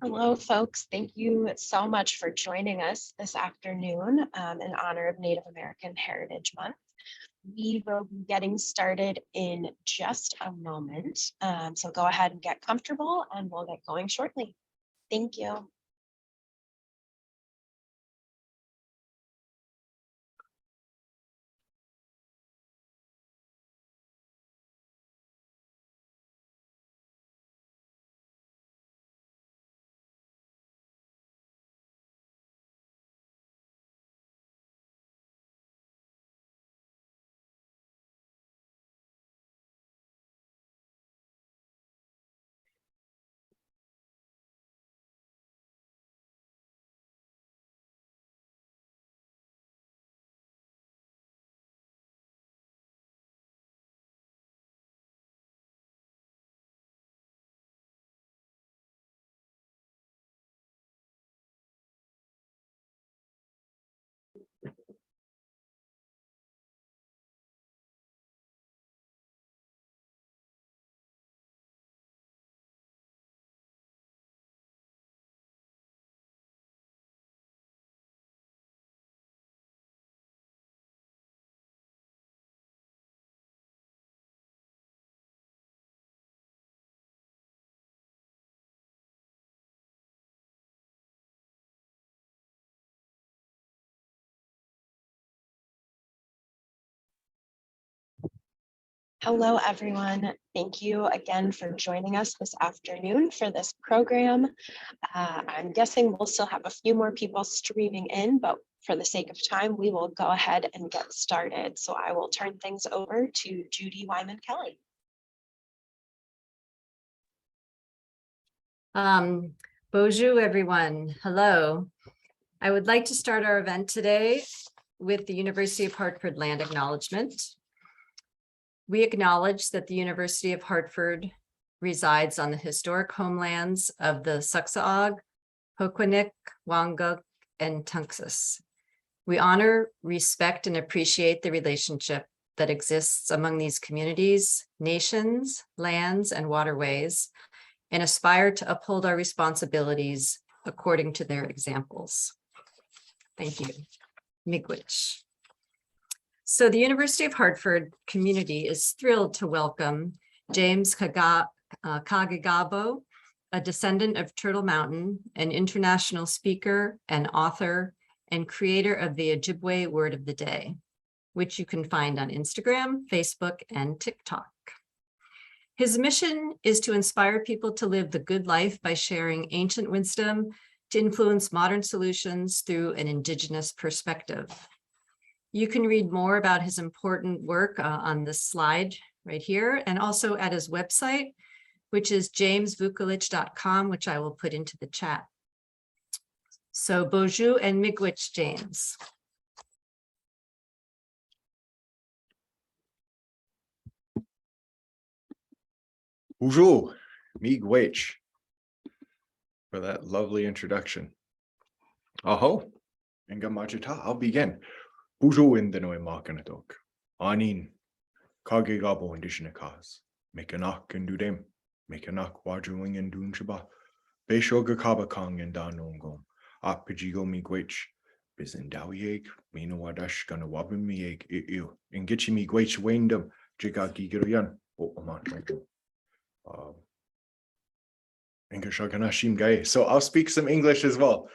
Hello, folks. Thank you so much for joining us this afternoon in honor of Native American Heritage Month. We will be getting started in just a moment. So go ahead and get comfortable and we'll get going shortly. Thank you. Hello, everyone. Thank you again for joining us this afternoon for this program. I'm guessing we'll still have a few more people streaming in, but for the sake of time, we will go ahead and get started. So I will turn things over to Judy Wyman-Kelly. Bonjour, everyone. Hello. I would like to start our event today with the University of Hartford land acknowledgement. We acknowledge that the University of Hartford resides on the historic homelands of the Suxaog, Hoquinik, Wanguk, and Tunxis. We honor, respect, and appreciate the relationship that exists among these communities, nations, lands, and waterways, and aspire to uphold our responsibilities according to their examples. Thank you. Miigwech. So the University of Hartford community is thrilled to welcome James Kaagegaabaw, a descendant of Turtle Mountain, an international speaker and author and creator of the Ojibwe Word of the Day, which you can find on Instagram, Facebook, and TikTok. His mission is to inspire people to live the good life by sharing ancient wisdom to influence modern solutions through an indigenous perspective. You can read more about his important work on this slide right here, and also at his website, which is jamesvukelich.com, which I will put into the chat. So bonjour and miigwech, James. Bonjour, miigwech, for that lovely introduction. Aho, Ngamajita, I'll begin. Bonjour in the Noe Makanatok. Anin, Kaagegaabaw Anishinaabeg. Mekanak and Dudem. Mekanak Wajuling and Dunchaba. Beshoga Kabakang and Danongom. Apajigo miigwech. Bizindawieg. Mino-wadash ganawabim mieg. Ew. Ingichi miigwech wendum. Jigagigirian. Oh, Aman. So I'll speak some English as well.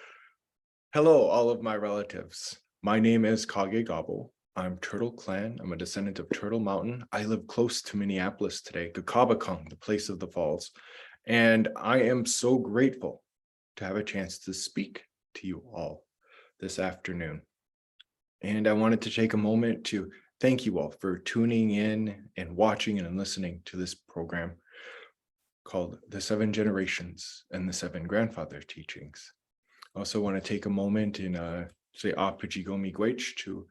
Hello, all of my relatives. My name is Kaagegaabaw. I'm Turtle Clan. I'm a descendant of Turtle Mountain. I live close to Minneapolis today, Kaagegaabaw, the place of the falls. And I am so grateful to have a chance to speak to you all this afternoon. And I wanted to take a moment to thank you all for tuning in and watching and listening to this program called The 7 Generations and the 7 Grandfather Teachings. I also want to take a moment and say Apajigo miigwech to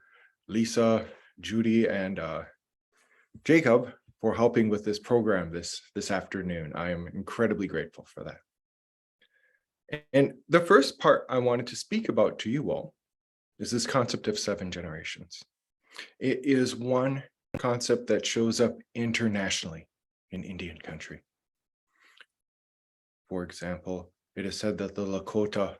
Lisa, Judy, and Jacob for helping with this program this afternoon. I am incredibly grateful for that. And the first part I wanted to speak about to you all is this concept of 7 generations. It is one concept that shows up internationally in Indian country. For example, It is said that the Lakota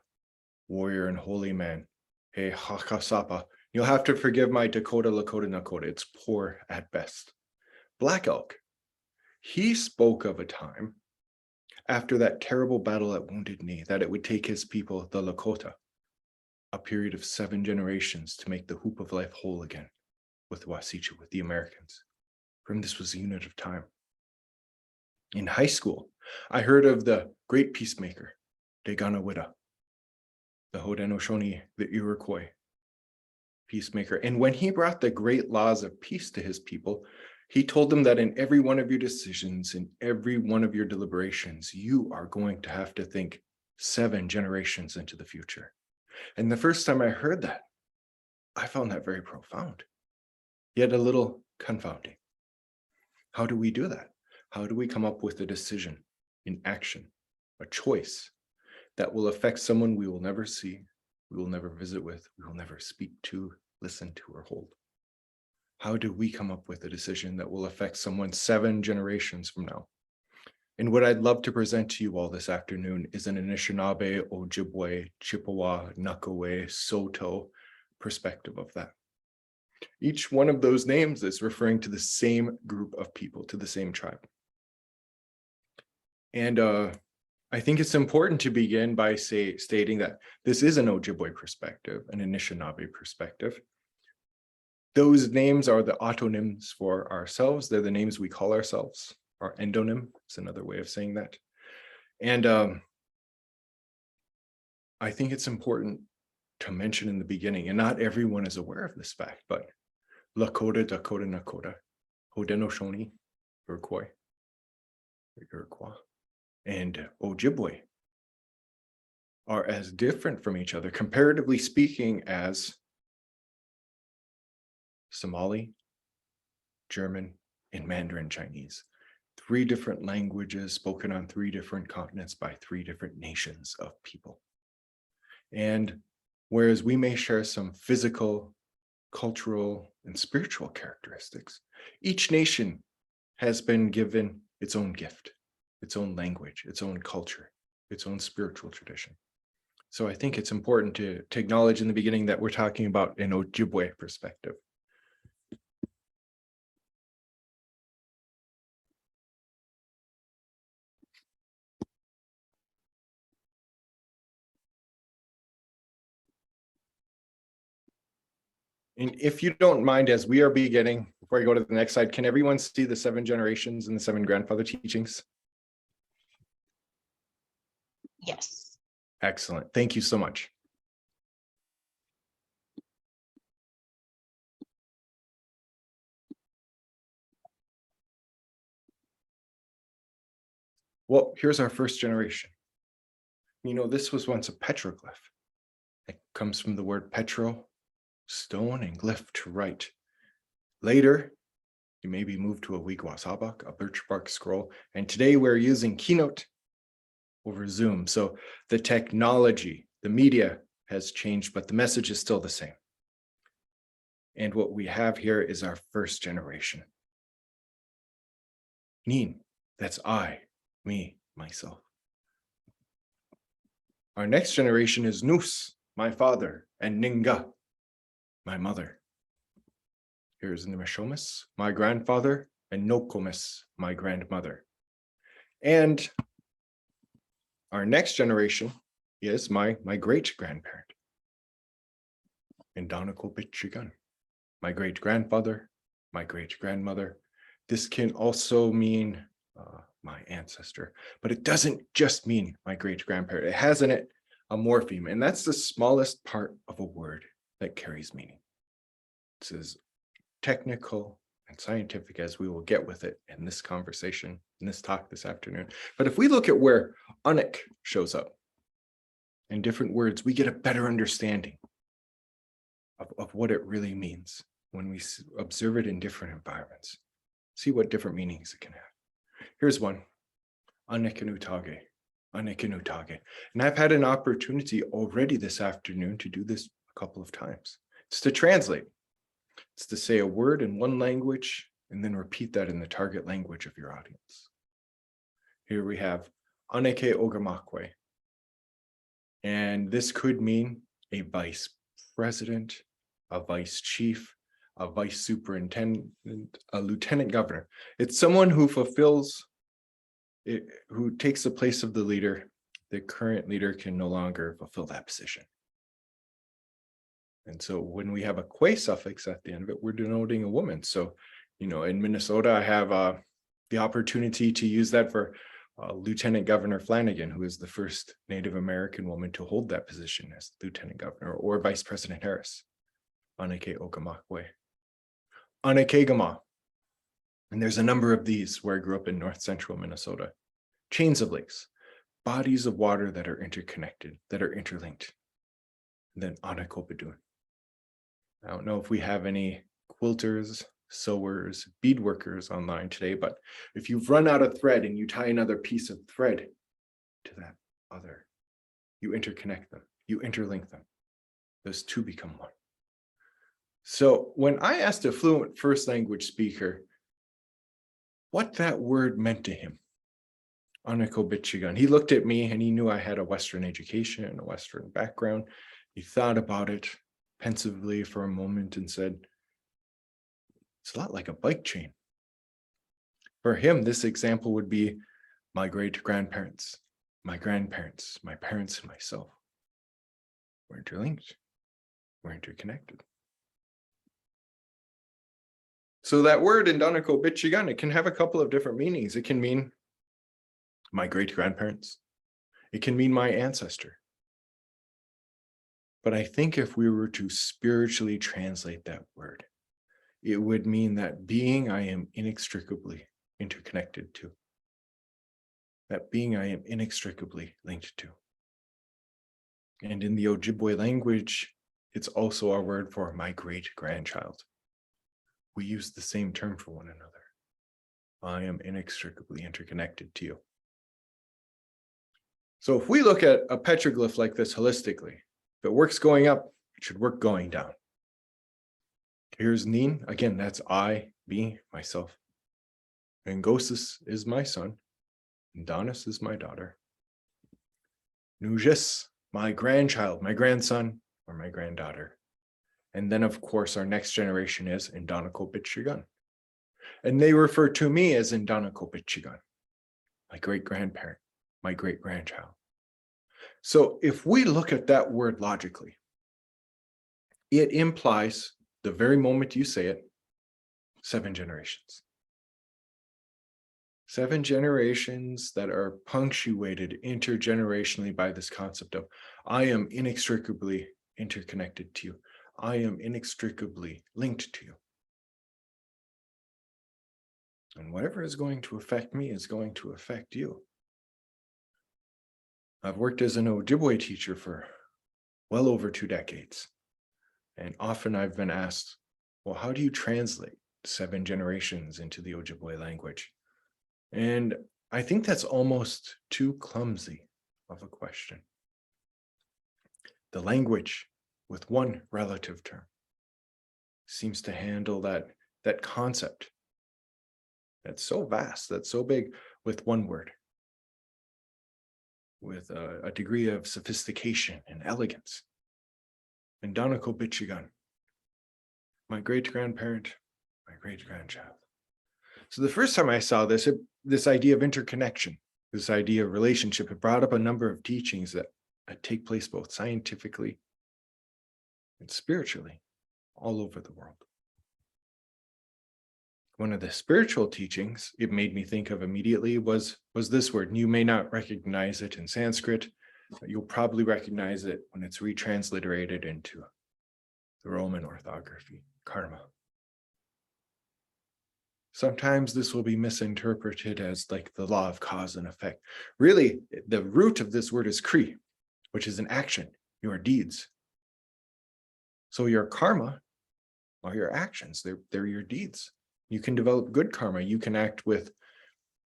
warrior and holy man, He Hakasapa, you'll have to forgive my Dakota, Lakota, Nakota, it's poor at best. Black Elk, he spoke of a time after that terrible battle at Wounded Knee that it would take his people, the Lakota, a period of 7 generations to make the hoop of life whole again with Wasicha, with the Americans. For him, this was a unit of time. In high school, I heard of the great peacemaker, Deganawida, the Haudenosaunee, the Iroquois peacemaker. And when he brought the great laws of peace to his people, he told them that in every one of your decisions, in every one of your deliberations, you are going to have to think 7 generations into the future. And the first time I heard that, I found that very profound, yet a little confounding. How do we do that? How do we come up with a decision, an action, a choice that will affect someone we will never see, we will never visit with, we will never speak to, listen to, or hold? How do we come up with a decision that will affect someone 7 generations from now? And what I'd love to present to you all this afternoon is an Anishinaabe, Ojibwe, Chippewa, Nakaway, Saulteaux perspective of that. Each one of those names is referring to the same group of people, to the same tribe. And I think it's important to begin by stating that this is an Ojibwe perspective, an Anishinaabe perspective. Those names are the autonyms for ourselves. They're the names we call ourselves. Our endonym is another way of saying that. And I think it's important to mention in the beginning, and not everyone is aware of this fact, but Lakota, Dakota, Nakota, Haudenosaunee, Iroquois, and Ojibwe are as different from each other, comparatively speaking, as Somali, German, and Mandarin Chinese. 3 different languages spoken on 3 different continents by 3 different nations of people. And whereas we may share some physical, cultural, and spiritual characteristics, each nation has been given its own gift, its own language, its own culture, its own spiritual tradition. So I think it's important to acknowledge in the beginning that we're talking about an Ojibwe perspective. And if you don't mind, as we are beginning, before I go to the next slide, can everyone see the 7 generations and the 7 grandfather teachings? Yes. Excellent. Thank you so much. Well, here's our first generation. You know, this was once a petroglyph. It comes from the word petro, stone, and glyph, to write. Later, you may be moved to a wigwasabak, a birch bark scroll, and today we're using Keynote over Zoom. So the technology, the media has changed, but the message is still the same. And what we have here is our first generation. Nin, that's I, me, myself. Our next generation is Nus, my father, and Ninga, my mother. Here's Nimishomis, my grandfather, and Nokomis, my grandmother. And our next generation is my great-grandparent, and Donako Bichigan, my great-grandfather, my great-grandmother. This can also mean my ancestor, but it doesn't just mean my great-grandparent. It has in it a morpheme, and that's the smallest part of a word that carries meaning. It's as technical and scientific as we will get with it in this conversation, in this talk this afternoon. But if we look at where Unik shows up in different words, we get a better understanding of what it really means when we observe it in different environments. See what different meanings it can have. Here's one, Anekinutage, Anekinutage. And I've had an opportunity already this afternoon to do this a couple of times. It's to translate. It's to say a word in one language and then repeat that in the target language of your audience. Here we have Aneke Ogamakwe, And this could mean a vice president, a vice chief, a vice superintendent, a lieutenant governor. It's someone who fulfills it, who takes the place of the leader. The current leader can no longer fulfill that position. And so when we have a "que" suffix at the end of it, we're denoting a woman. So, in Minnesota, I have the opportunity to use that for Lieutenant Governor Flanagan, who is the first Native American woman to hold that position as Lieutenant Governor, or Vice President Harris. Anake Okamakwe. Anakegama. And there's a number of these where I grew up in north central Minnesota. Chains of lakes, bodies of water that are interconnected, that are interlinked. And then Anakopidun. I don't know if we have any quilters, sewers, bead workers online today, but if you've run out of thread and you tie another piece of thread to that other, you interconnect them, you interlink them. Those two become one. So when I asked a fluent first language speaker what that word meant to him, Anakobitchigan, he looked at me and he knew I had a Western education and a Western background. He thought about it pensively for a moment and said, "It's a lot like a bike chain." For him, this example would be my great-grandparents, my grandparents, my parents, and myself. We're interlinked. We're interconnected. So that word in Danako-Bichigan, it can have a couple of different meanings. It can mean my great-grandparents. It can mean my ancestor. But I think if we were to spiritually translate that word, it would mean that being I am inextricably interconnected to. That being I am inextricably linked to. And in the Ojibwe language, it's also our word for my great-grandchild. We use the same term for one another. I am inextricably interconnected to you. So if we look at a petroglyph like this holistically, if it works going up, it should work going down. Here's Nin. Again, that's I, me, myself. And Gosis is my son. And Donis is my daughter. Nujis, my grandchild, my grandson, or my granddaughter. And then, of course, our next generation is Indanakopitchigan. And they refer to me as Indanakopitchigan, my great-grandparent, my great-grandchild. So if we look at that word logically, it implies, the very moment you say it, 7 generations. 7 generations that are punctuated intergenerationally by this concept of I am inextricably interconnected to you. I am inextricably linked to you. And whatever is going to affect me is going to affect you. I've worked as an Ojibwe teacher for well over 2 decades. And often I've been asked, well, how do you translate 7 generations into the Ojibwe language? And I think that's almost too clumsy of a question. The language with one relative term seems to handle that concept that's so vast, that's so big, with one word, with a degree of sophistication and elegance. And Danako-Bichigan, my great-grandparent, my great-grandchild. So the first time I saw this, this idea of interconnection, this idea of relationship, it brought up a number of teachings that take place both scientifically and spiritually all over the world. One of the spiritual teachings it made me think of immediately was this word. You may not recognize it in Sanskrit, but you'll probably recognize it when it's retransliterated into the Roman orthography, karma. Sometimes this will be misinterpreted as like the law of cause and effect. Really, the root of this word is kri, which is an action, your deeds. So your karma are your actions, they're your deeds. You can develop good karma, you can act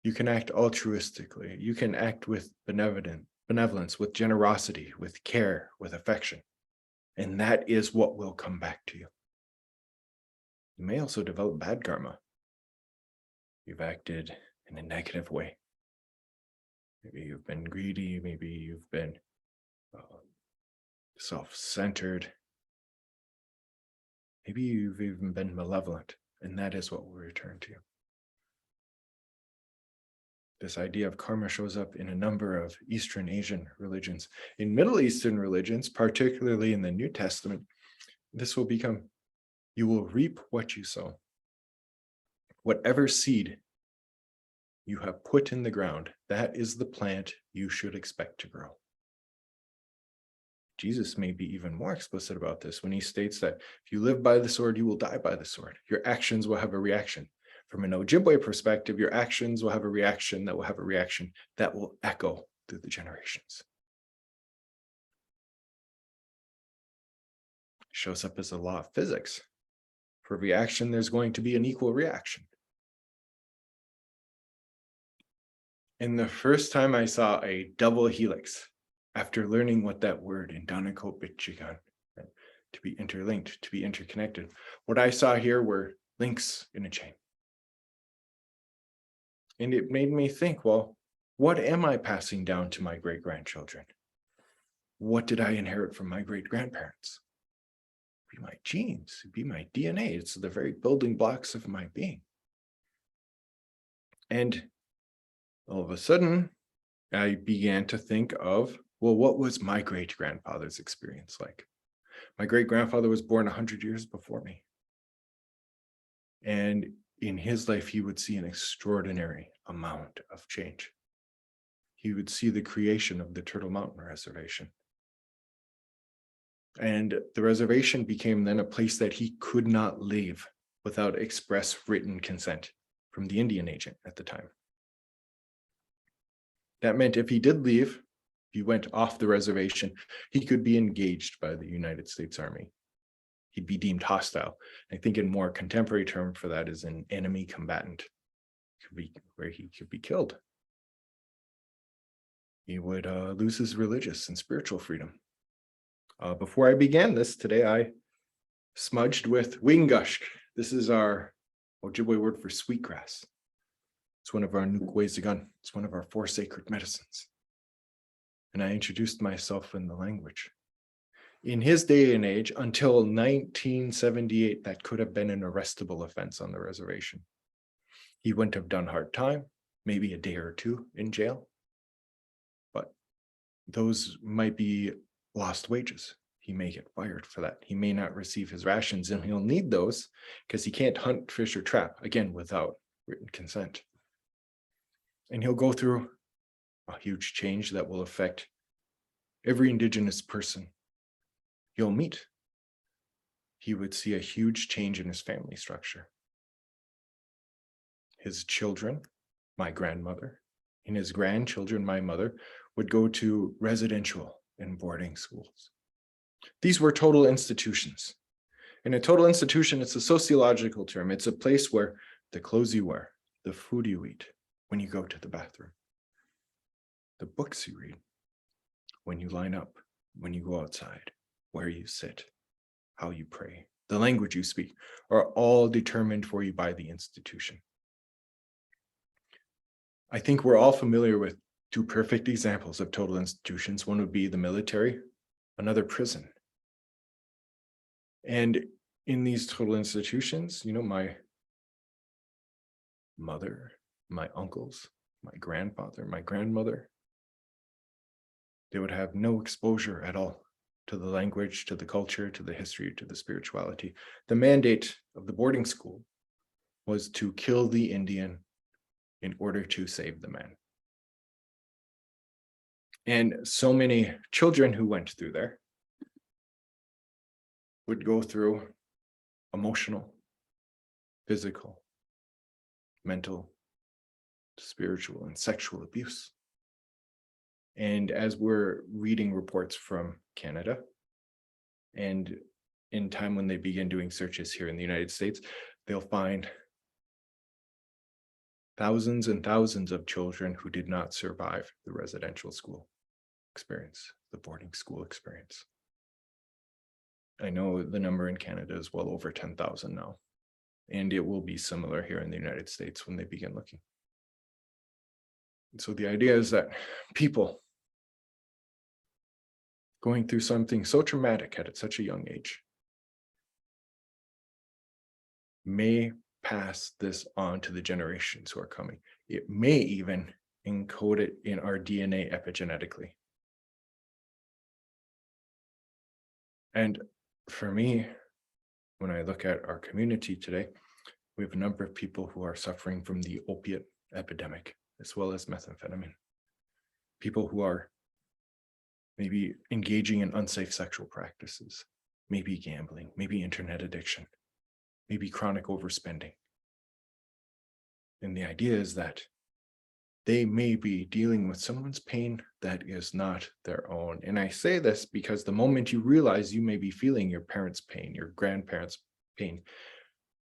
altruistically, you can act with benevolence, with generosity, with care, with affection. And that is what will come back to you. You may also develop bad karma. You've acted in a negative way. Maybe you've been greedy, maybe you've been self-centered. Maybe you've even been malevolent, and that is what we'll return to. This idea of karma shows up in a number of Eastern Asian religions. In Middle Eastern religions, particularly in the New Testament, this will become, you will reap what you sow. Whatever seed you have put in the ground, that is the plant you should expect to grow. Jesus may be even more explicit about this when he states that if you live by the sword, you will die by the sword. Your actions will have a reaction. From an Ojibwe perspective, your actions will have a reaction that will have a reaction that will echo through the generations. It shows up as a law of physics. For reaction, there's going to be an equal reaction. And the first time I saw a double helix, after learning what that word in Vukelich to be interlinked, to be interconnected, what I saw here were links in a chain. And it made me think, well, what am I passing down to my great-grandchildren? What did I inherit from my great-grandparents? Be my genes, be my DNA. It's the very building blocks of my being. And all of a sudden, I began to think of, well, what was my great-grandfather's experience like? My great-grandfather was born 100 years before me. And in his life, he would see an extraordinary amount of change. He would see the creation of the Turtle Mountain Reservation. And the reservation became then a place that he could not leave without express written consent from the Indian agent at the time. That meant if he did leave, if he went off the reservation, he could be engaged by the United States Army. He'd be deemed hostile. I think a more contemporary term for that is an enemy combatant, where he could be killed. He would lose his religious and spiritual freedom. Before I began this today, I smudged with wingushk. This is our Ojibwe word for sweetgrass. It's one of our Nukwesigan. It's one of our 4 sacred medicines. And I introduced myself in the language. In his day and age, until 1978, that could have been an arrestable offense on the reservation. He wouldn't have done hard time, maybe a day or 2 in jail. But those might be lost wages. He may get fired for that. He may not receive his rations, and he'll need those because he can't hunt, fish, or trap, again, without written consent. And he'll go through a huge change that will affect every indigenous person you'll meet. He would see a huge change in his family structure. His children, my grandmother, and his grandchildren, my mother, would go to residential and boarding schools. These were total institutions. In a total institution, it's a sociological term. It's a place where the clothes you wear, the food you eat, when you go to the bathroom, the books you read, when you line up, when you go outside, where you sit, how you pray, the language you speak, are all determined for you by the institution. I think we're all familiar with 2 perfect examples of total institutions. One would be the military, another prison. And in these total institutions, my mother, my uncles, my grandfather, my grandmother, they would have no exposure at all to the language, to the culture, to the history, to the spirituality. The mandate of the boarding school was to kill the Indian in order to save the man. And so many children who went through there would go through emotional, physical, mental, spiritual, and sexual abuse. And as we're reading reports from Canada, and in time when they begin doing searches here in the United States, they'll find thousands and thousands of children who did not survive the residential school experience, the boarding school experience. I know the number in Canada is well over 10,000 now, and it will be similar here in the United States when they begin looking. And so the idea is that people going through something so traumatic at such a young age may pass this on to the generations who are coming. It may even encode it in our DNA epigenetically. And for me, when I look at our community today, we have a number of people who are suffering from the opiate epidemic, as well as methamphetamine. People who are maybe engaging in unsafe sexual practices, maybe gambling, maybe internet addiction, maybe chronic overspending. And the idea is that they may be dealing with someone's pain that is not their own. And I say this because the moment you realize you may be feeling your parents' pain, your grandparents' pain,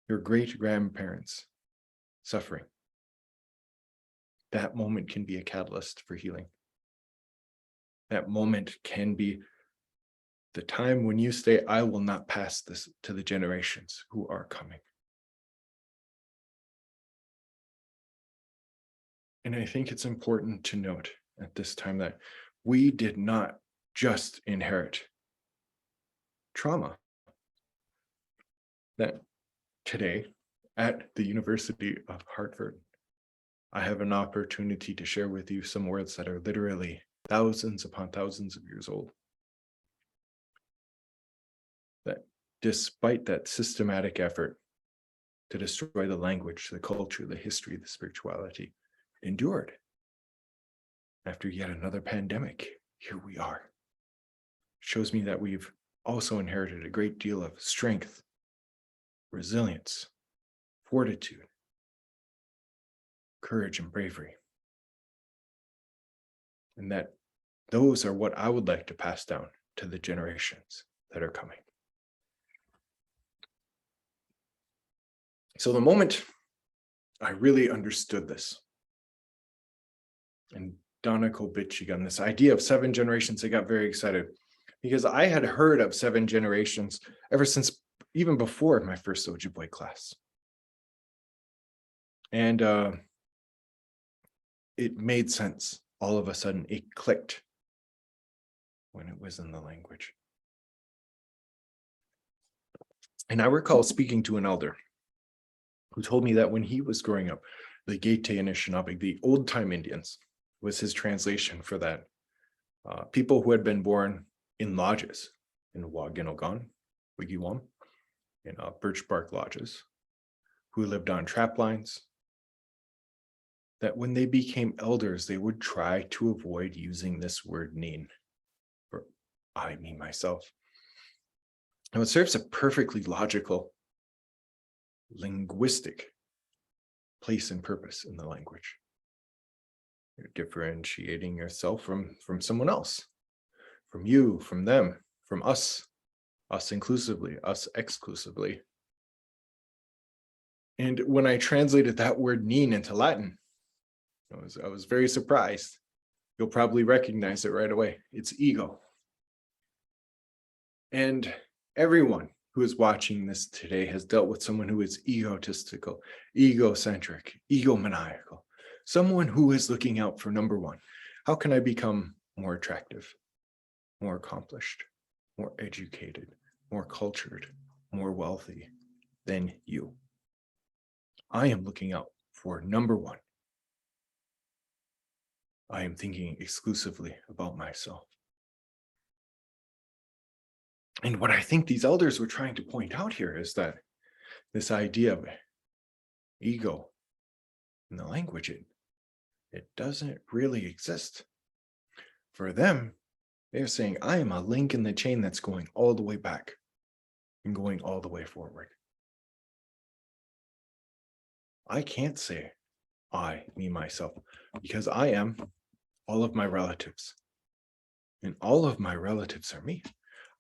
your great-grandparents' suffering, that moment can be a catalyst for healing. That moment can be the time when you say, I will not pass this to the generations who are coming. And I think it's important to note at this time that we did not just inherit trauma. That today at the University of Hartford, I have an opportunity to share with you some words that are literally thousands upon thousands of years old. That despite that systematic effort to destroy the language, the culture, the history, the spirituality, endured. After yet another pandemic, here we are. Shows me that we've also inherited a great deal of strength, resilience, fortitude, courage, and bravery. And that those are what I would like to pass down to the generations that are coming. So the moment I really understood this, and Donna Kobichigan, this idea of 7 generations, I got very excited because I had heard of 7 generations ever since, even before my first Ojibwe class. And it made sense. All of a sudden, it clicked when it was in the language. And I recall speaking to an elder who told me that when he was growing up, the Gate Anishinaabeg, the old-time Indians, was his translation for that. People who had been born in lodges, in Waginnogan, Wigwam, in birch bark lodges, who lived on trap lines, that when they became elders, they would try to avoid using this word neen, or I, me, myself. Now it serves a perfectly logical, linguistic place and purpose in the language. You're differentiating yourself from someone else, from you, from them, from us inclusively, us exclusively. And when I translated that word neen into Latin, I was very surprised. You'll probably recognize it right away. It's ego. And everyone who is watching this today has dealt with someone who is egotistical, egocentric, egomaniacal. Someone who is looking out for number one. How can I become more attractive, more accomplished, more educated, more cultured, more wealthy than you? I am looking out for number one. I am thinking exclusively about myself. And what I think these elders were trying to point out here is that this idea of ego in the language, it doesn't really exist. For them, they're saying, I am a link in the chain that's going all the way back and going all the way forward. I can't say I, me, myself, because I am all of my relatives. And all of my relatives are me.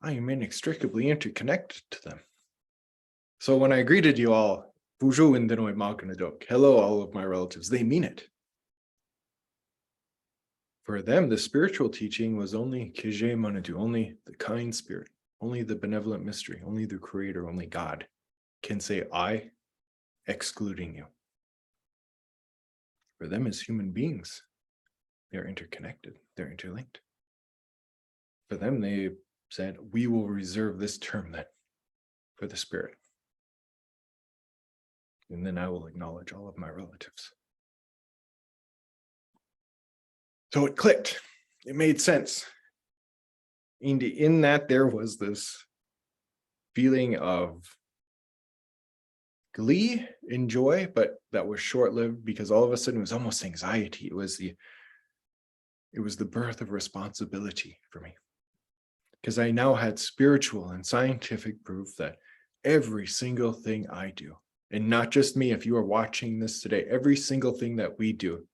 I am inextricably interconnected to them. So when I greeted you all, hello, all of my relatives, they mean it. For them, the spiritual teaching was only Kije Manadu, only the kind spirit, only the benevolent mystery, only the creator, only God can say I, excluding you. For them as human beings, they're interconnected, they're interlinked. for them, they said, we will reserve this term then for the spirit. And then I will acknowledge all of my relatives. So it clicked. It made sense. In that there was this feeling of glee and joy, but that was short-lived because all of a sudden it was almost anxiety. It was the birth of responsibility for me. Because I now had spiritual and scientific proof that every single thing I do, and not just me, if you are watching this today, every single thing that we do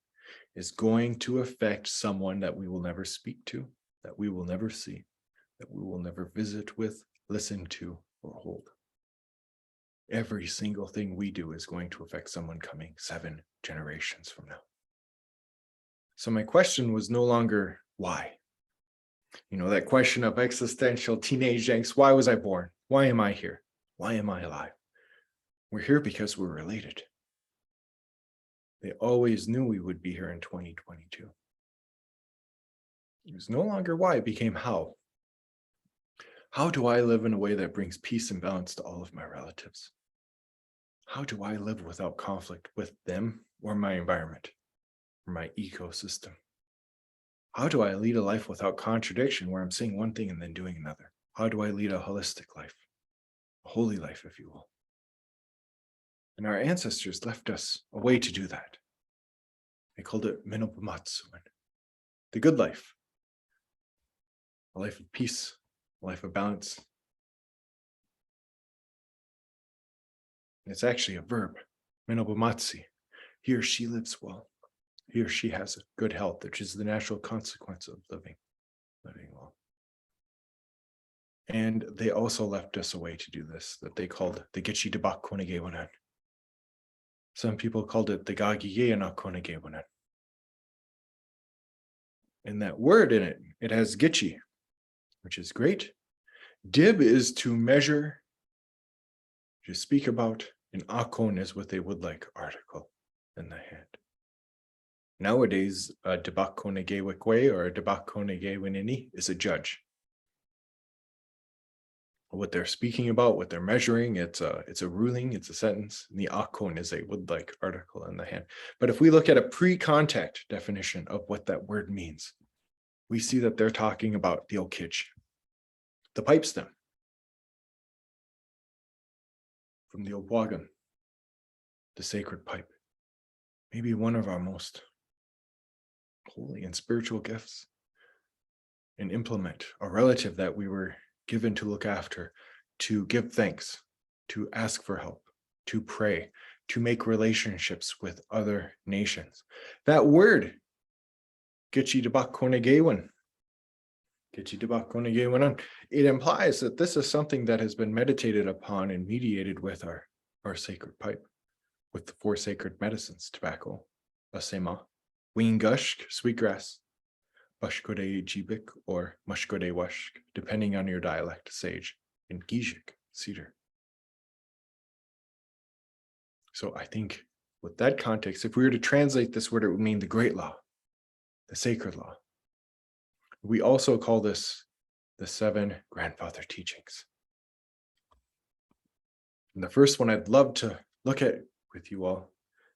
is going to affect someone that we will never speak to, that we will never see, that we will never visit with, listen to, or hold. Every single thing we do is going to affect someone coming 7 generations from now. So my question was no longer why. That question of existential teenage angst. Why was I born? Why am I here? Why am I alive? We're here because we're related. They always knew we would be here in 2022. It was no longer why, it became how. How do I live in a way that brings peace and balance to all of my relatives? How do I live without conflict with them or my environment or my ecosystem? How do I lead a life without contradiction where I'm saying one thing and then doing another? How do I lead a holistic life, a holy life, if you will? And our ancestors left us a way to do that. They called it Mino-bimaadiziwin, the good life, a life of peace, a life of balance. And it's actually a verb, Mino-bimaadizi. He or she lives well. He or she has good health, which is the natural consequence of living well. And they also left us a way to do this that they called the Gitchi-debak-konegewanan. Some people called it the Kaagegaabaw. And that word in it, it has Gitchi, which is great. Dib is to measure, to speak about, and akon is with a would-like article in the hand. Nowadays, a debak-konegewikwe or a debak-konegewinini is a judge. What they're speaking about, what they're measuring, it's a ruling, it's a sentence. And the akon is a would-like article in the hand. But if we look at a pre-contact definition of what that word means, we see that they're talking about the okij, the pipe stem from the obwagan, the sacred pipe, maybe one of our most holy and spiritual gifts, an implement, a relative that we were given to look after, to give thanks, to ask for help, to pray, to make relationships with other nations. That word, Gitchi-debak-konegewan, it implies that this is something that has been meditated upon and mediated with our sacred pipe, with the 4 sacred medicines: tobacco, asema, wingashk, sweetgrass, bashkode jibik, or mashkode washk, depending on your dialect, sage, and gijik, cedar. So I think with that context, if we were to translate this word, it would mean the great law, the sacred law. We also call this the 7 grandfather teachings. And the first one I'd love to look at with you all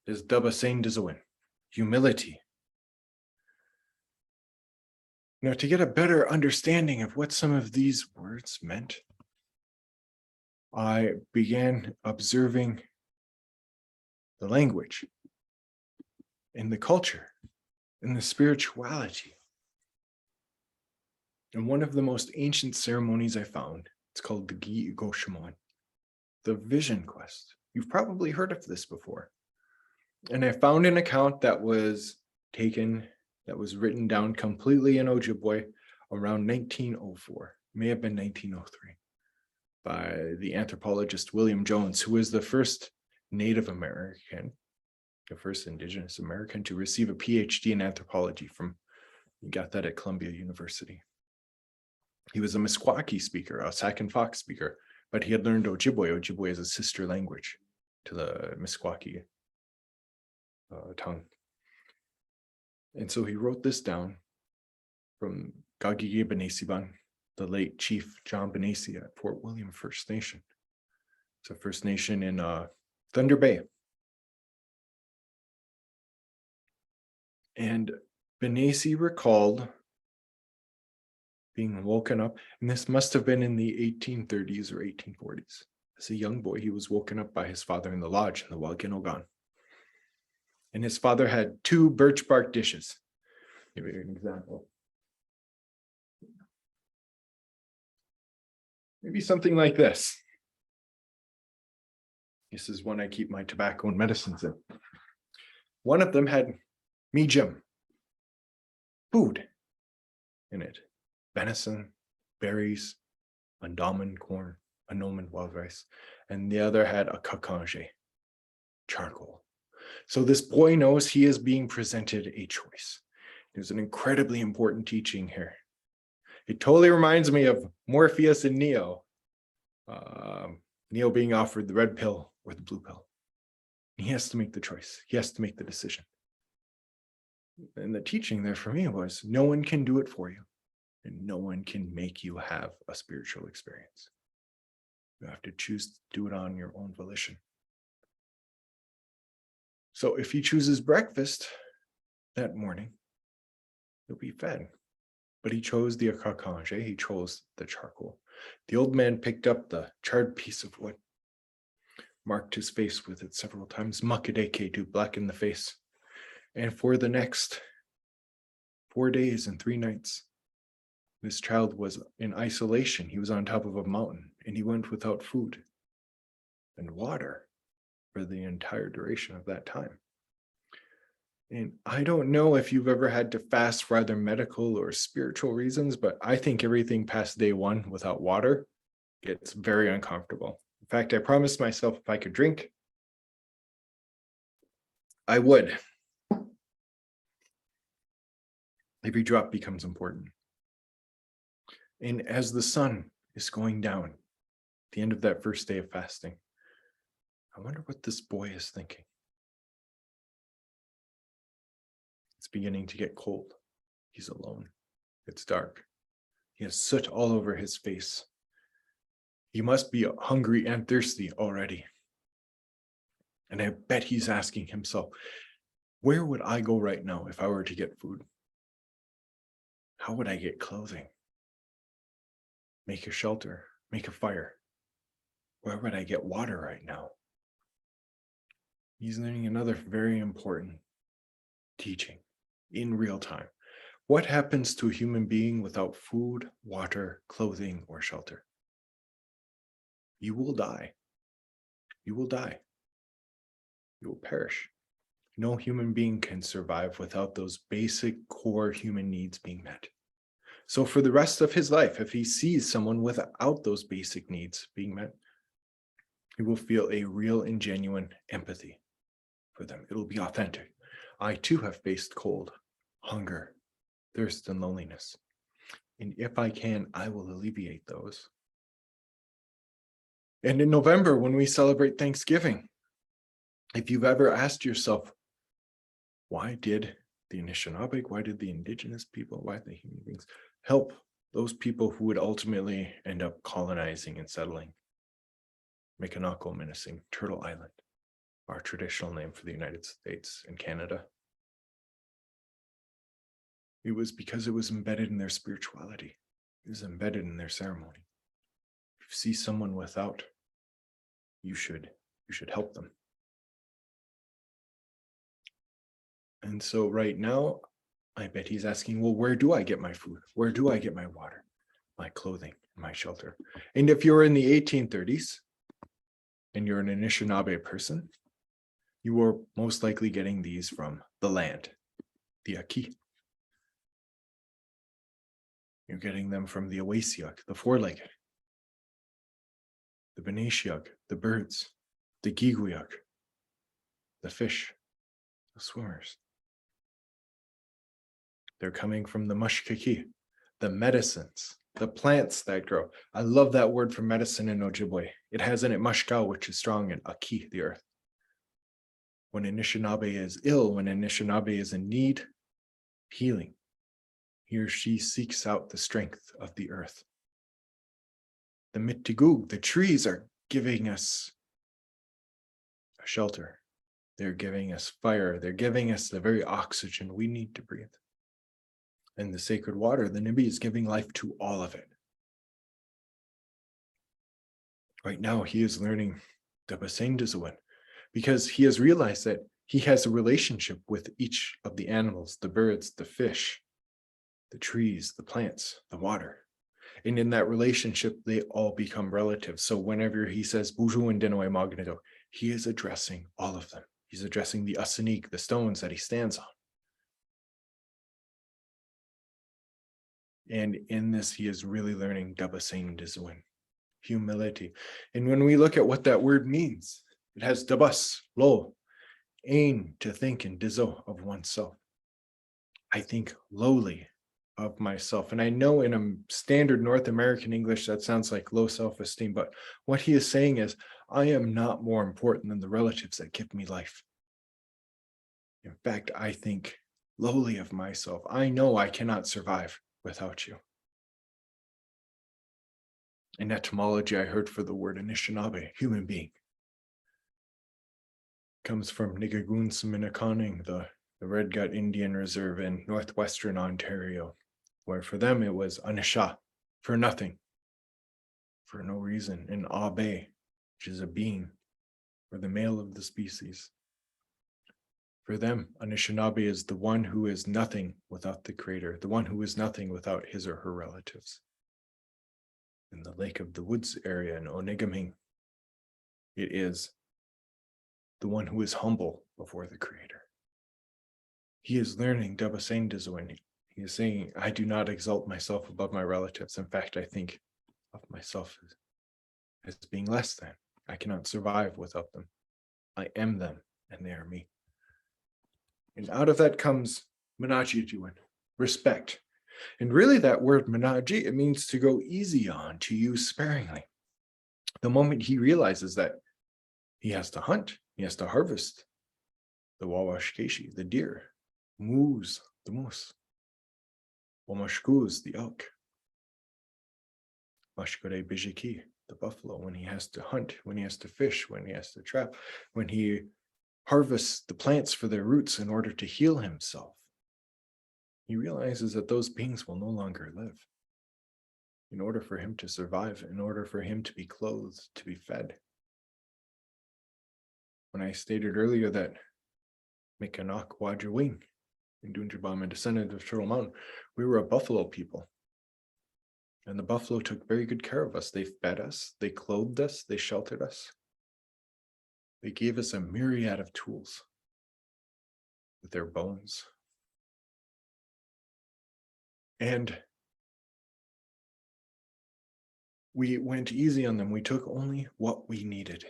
is descendent, humility. Now, to get a better understanding of what some of these words meant, I began observing the language and the culture and the spirituality. And one of the most ancient ceremonies I found, it's called the Gi-Igoshamon, the vision quest. You've probably heard of this before. And I found an account that was written down completely in Ojibwe around 1904, may have been 1903, by the anthropologist William Jones, who was the first Native American, the first indigenous American to receive a PhD in anthropology he got that at Columbia University. He was a Meskwaki speaker, a Sac and Fox speaker, but he had learned Ojibwe. Ojibwe is a sister language to the Meskwaki tongue. And so he wrote this down from Kaagegaabaw, the late Chief John Benassi at Fort William First Nation. It's a First Nation in Thunder Bay. And Benassi recalled being woken up, and this must have been in the 1830s or 1840s. As a young boy, he was woken up by his father in the lodge in the Wampanoag. And his father had 2 birch bark dishes. Give you an example. Maybe something like this. This is one I keep my tobacco and medicines in. One of them had meejum, food in it. Venison, berries, andaman corn, anoman wild rice. And the other had a kaakegaabaw, charcoal. So this boy knows he is being presented a choice. There's an incredibly important teaching here. It totally reminds me of Morpheus and Neo. Neo being offered the red pill or the blue pill. He has to make the choice. He has to make the decision. And the teaching there for me was no one can do it for you, and no one can make you have a spiritual experience. You have to choose to do it on your own volition. So if he chooses breakfast that morning, he'll be fed. But he chose the kaakegaabaw, he chose the charcoal. The old man picked up the charred piece of wood, marked his face with it several times, makadeke, to blacken the face. And for the next 4 days and 3 nights, this child was in isolation. He was on top of a mountain, and he went without food and water for the entire duration of that time. And I don't know if you've ever had to fast for either medical or spiritual reasons, but I think everything past day 1 without water gets very uncomfortable. In fact, I promised myself if I could drink, I would. Every drop becomes important. And as the sun is going down, at the end of that first day of fasting, I wonder what this boy is thinking. It's beginning to get cold. He's alone. It's dark. He has soot all over his face. He must be hungry and thirsty already. And I bet he's asking himself, where would I go right now if I were to get food? How would I get clothing? Make a shelter, make a fire. Where would I get water right now? He's learning another very important teaching in real time. What happens to a human being without food, water, clothing, or shelter? You will die. You will die. You will perish. No human being can survive without those basic core human needs being met. So for the rest of his life, if he sees someone without those basic needs being met, he will feel a real and genuine empathy for them. It'll be authentic. I too have faced cold, hunger, thirst, and loneliness. And if I can, I will alleviate those. And in November, when we celebrate Thanksgiving, if you've ever asked yourself, why did the Anishinaabeg, why did the indigenous people, why did the human beings help those people who would ultimately end up colonizing and settling Mikanako-Minnesing, Turtle Island, our traditional name for the United States and Canada? It was because it was embedded in their spirituality. It was embedded in their ceremony. If you see someone without, you should help them. And so right now, I bet he's asking, well, where do I get my food? Where do I get my water, my clothing, my shelter? And if you're in the 1830s and you're an Anishinaabe person, you are most likely getting these from the land, the Aki. You're getting them from the Awasiak, the four-legged, the Benashiak, the birds, the Giguyak, the fish, the swimmers. They're coming from the mushkaki, the medicines, the plants that grow. I love that word for medicine in Ojibwe. It has in it mushkao, which is strong, and aki, the earth. When Anishinaabe is ill, when Anishinaabe is in need, healing, he or she seeks out the strength of the earth, the mitigug, the trees are giving us a shelter. They're giving us fire. They're giving us the very oxygen we need to breathe. And the sacred water, the Nibi, is giving life to all of it. Right now, he is learning descendent because he has realized that he has a relationship with each of the animals, the birds, the fish, the trees, the plants, the water. And in that relationship, they all become relatives. So whenever he says, Buju and Denoe Magneto, he is addressing all of them. He's addressing the Asanik, the stones that he stands on. And in this, he is really learning descendent, humility. And when we look at what that word means, it has dabas, lo, ain, to think, and dizo, of oneself. I think lowly of myself. And I know in a standard North American English, that sounds like low self-esteem, but what he is saying is, I am not more important than the relatives that give me life. In fact, I think lowly of myself. I know I cannot survive without you. In etymology, I heard for the word Anishinaabeg, human being, comes from Nigagoonsaminakaning, the Red Gut Indian Reserve in northwestern Ontario, where for them it was Anisha, for nothing, for no reason, and Abe, which is a being, or the male of the species. For them, Anishinaabe is the one who is nothing without the creator, the one who is nothing without his or her relatives. In the Lake of the Woods area in Onegaming, it is the one who is humble before the creator. He is learning descendent. He is saying, I do not exalt myself above my relatives. In fact, I think of myself as being less than. I cannot survive without them. I am them, and they are me. And out of that comes Manajijiwin, respect. And really that word Manaji, it means to go easy on, to use sparingly. The moment he realizes that he has to hunt, he has to harvest the Wawashkeshi, the deer, moose, the moose, Wamashkuz, the elk, Mashkore Bijiki, the buffalo, when he has to hunt, when he has to fish, when he has to trap, when he harvests the plants for their roots in order to heal himself, he realizes that those beings will no longer live. In order for him to survive, in order for him to be clothed, to be fed. When I stated earlier that Mikanak Wajawing in Dunjabam, a descendant of Turtle Mountain, we were a buffalo people. And the buffalo took very good care of us. They fed us, they clothed us, they sheltered us. They gave us a myriad of tools with their bones. And we went easy on them. We took only what we needed,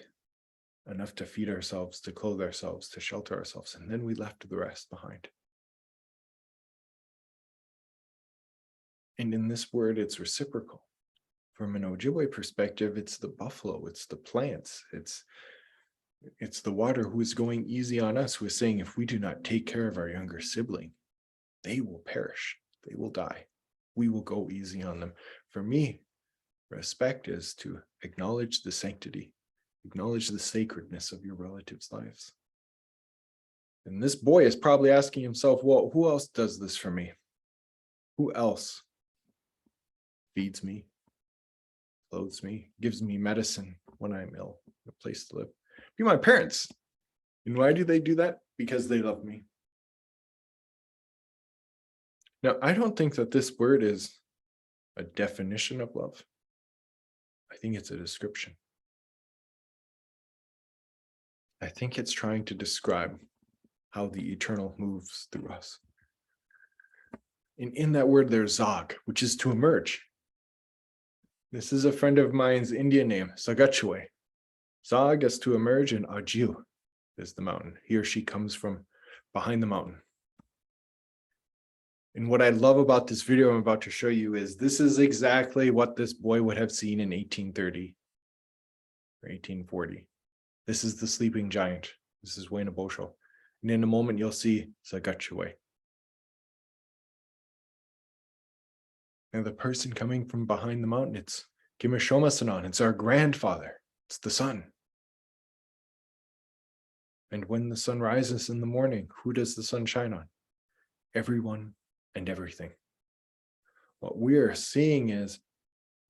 enough to feed ourselves, to clothe ourselves, to shelter ourselves, and then we left the rest behind. And in this word, it's reciprocal. From an Ojibwe perspective, it's the buffalo, it's the plants, it's the water who is going easy on us, who is saying, if we do not take care of our younger sibling, they will perish, they will die. We will go easy on them. For me, respect is to acknowledge the sanctity, acknowledge the sacredness of your relatives' lives. And this boy is probably asking himself, well, who else does this for me? Who else feeds me, clothes me, gives me medicine when I'm ill, a place to live? Be my parents. And why do they do that? Because they love me. Now, I don't think that this word is a definition of love. I think it's a description. I think it's trying to describe how the eternal moves through us. And in that word, there's Zog, which is to emerge. This is a friend of mine's Indian name, Sagachwe. Zog is to emerge, and Ajiu is the mountain. He or she comes from behind the mountain. And what I love about this video I'm about to show you is this is exactly what this boy would have seen in 1830 or 1840. This is the sleeping giant. This is Wainabosho. And in a moment, you'll see Sagachwe. Now, the person coming from behind the mountain, it's Kimishomasanan, it's our grandfather. It's the sun. And when the sun rises in the morning, who does the sun shine on? Everyone and everything. What we are seeing is,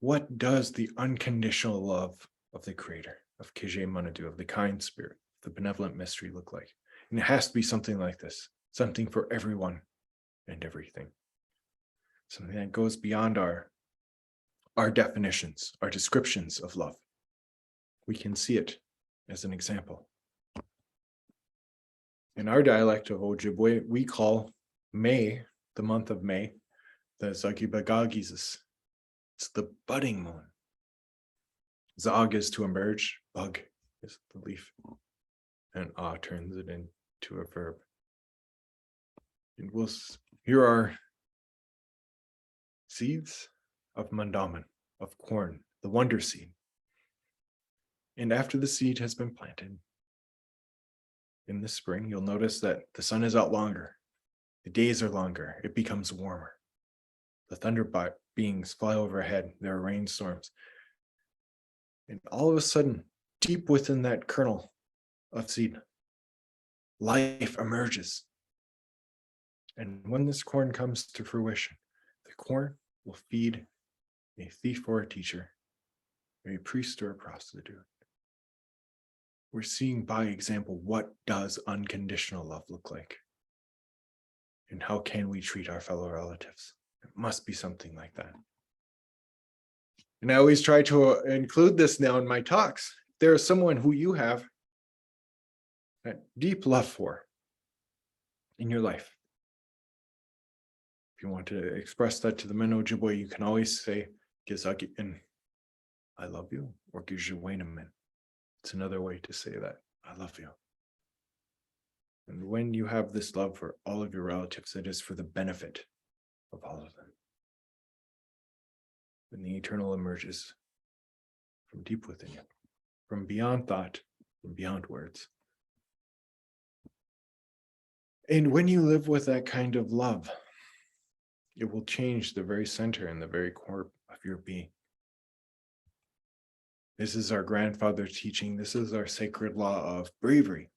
what does the unconditional love of the creator, of Kije Manadu, of the kind spirit, the benevolent mystery look like? And it has to be something like this, something for everyone and everything. Something that goes beyond our definitions, our descriptions of love. We can see it as an example. In our dialect of Ojibwe, we call May, the month of May, the Zagibagagizis. It's the budding moon. Zag is to emerge, bug is the leaf, and turns it into a verb. And here are seeds of mandaman, of corn, the wonder seed. And after the seed has been planted, in the spring, you'll notice that the sun is out longer. The days are longer. It becomes warmer. The thunder beings fly overhead. There are rainstorms. And all of a sudden, deep within that kernel of seed, life emerges. And when this corn comes to fruition, the corn will feed a thief or a teacher, a priest or a prostitute. We're seeing by example, what does unconditional love look like? And how can we treat our fellow relatives? It must be something like that. And I always try to include this now in my talks. If there is someone who you have that deep love for in your life, if you want to express that to the Mino-Ojibwe, you can always say, Gizagi'in, I love you, or Gizawenamin. It's another way to say that. I love you. And when you have this love for all of your relatives, it is for the benefit of all of them. And the eternal emerges from deep within you, from beyond thought, from beyond words. And when you live with that kind of love, it will change the very center and the very core of your being. This is our grandfather teaching. This is our sacred law of bravery,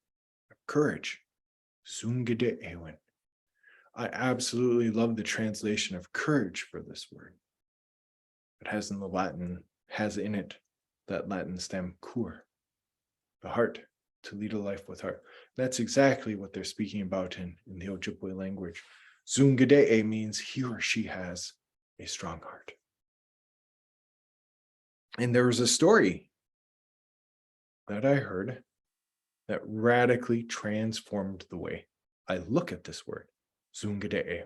of courage. Zungede Ewen. I absolutely love the translation of courage for this word. It has in the Latin, has in it that Latin stem cur, the heart, to lead a life with heart. That's exactly what they're speaking about in the Ojibwe language. Zungede means he or she has a strong heart. And there was a story that I heard that radically transformed the way I look at this word, Zungadee.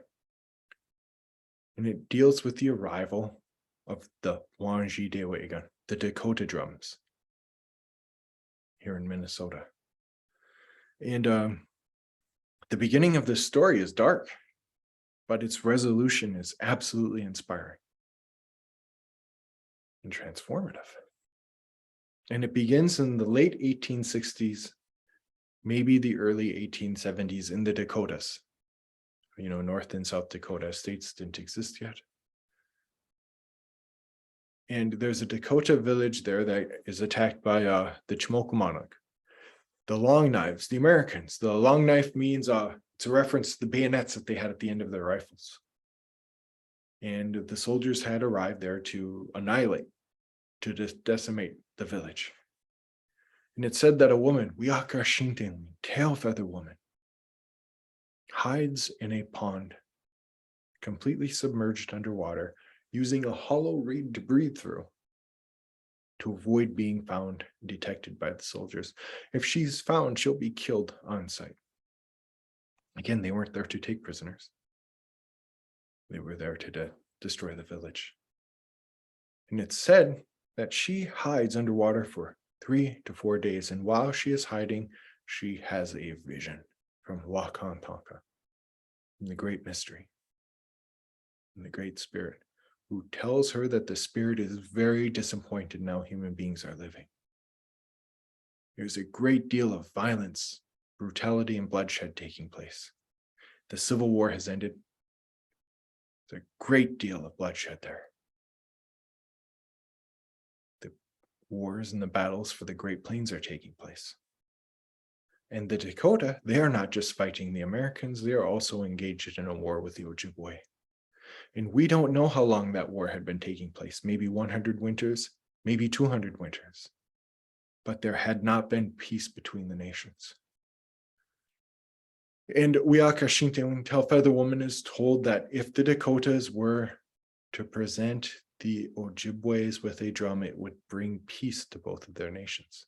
And it deals with the arrival of the Wanji Dewegan, the Dakota drums, here in Minnesota. And the beginning of this story is dark, but its resolution is absolutely inspiring and transformative. And it begins in the late 1860s, maybe the early 1870s in the Dakotas. You know, North and South Dakota states didn't exist yet. And there's a Dakota village there that is attacked by the Chmokumanak, the long knives, the Americans. The long knife means it's a reference to the bayonets that they had at the end of their rifles. And the soldiers had arrived there to annihilate, to decimate the village. And it said that a woman, Wiaka Shintin, tail feather woman, hides in a pond, completely submerged underwater, using a hollow reed to breathe through to avoid being found and detected by the soldiers. If she's found, she'll be killed on sight. Again, they weren't there to take prisoners. They were there to destroy the village. And it's said that she hides underwater for 3 to 4 days. And while she is hiding, she has a vision from Wakan Tonka, from the great mystery, from the great spirit, who tells her that the spirit is very disappointed now human beings are living. There's a great deal of violence, brutality, and bloodshed taking place. The Civil War has ended. There's a great deal of bloodshed there. wars and the battles for the Great Plains are taking place. And the Dakota, they are not just fighting the Americans, they are also engaged in a war with the Ojibwe. And we don't know how long that war had been taking place, maybe 100 winters, maybe 200 winters. But there had not been peace between the nations. And Wiakashintewin Feather Woman is told that if the Dakotas were to present the Ojibways with a drum, it would bring peace to both of their nations.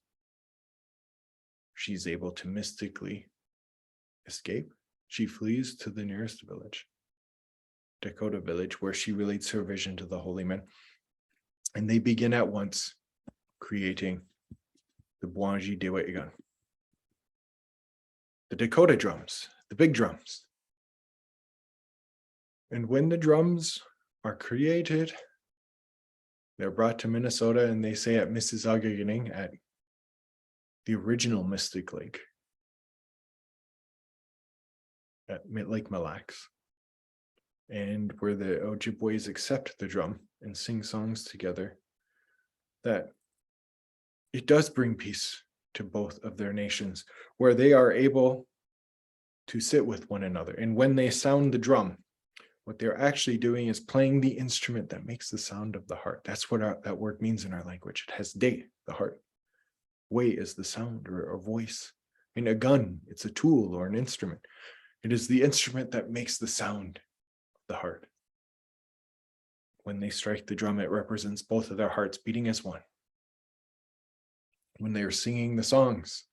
She's able to mystically escape. She flees to the nearest village, Dakota village, where she relates her vision to the holy men. And they begin at once creating the Bwanji Dewa, the Dakota drums, the big drums. And when the drums are created, they're brought to Minnesota, and they say at Mississauga, at the original Mystic Lake, at Lake Mille Lacs, and where the Ojibways accept the drum and sing songs together, that it does bring peace to both of their nations, where they are able to sit with one another. And when they sound the drum, what they're actually doing is playing the instrument that makes the sound of the heart. That's what that word means in our language. It has de, the heart. Way is the sound or a voice. In a gun, it's a tool or an instrument. It is the instrument that makes the sound of the heart. When they strike the drum, it represents both of their hearts beating as one. When they are singing the songs,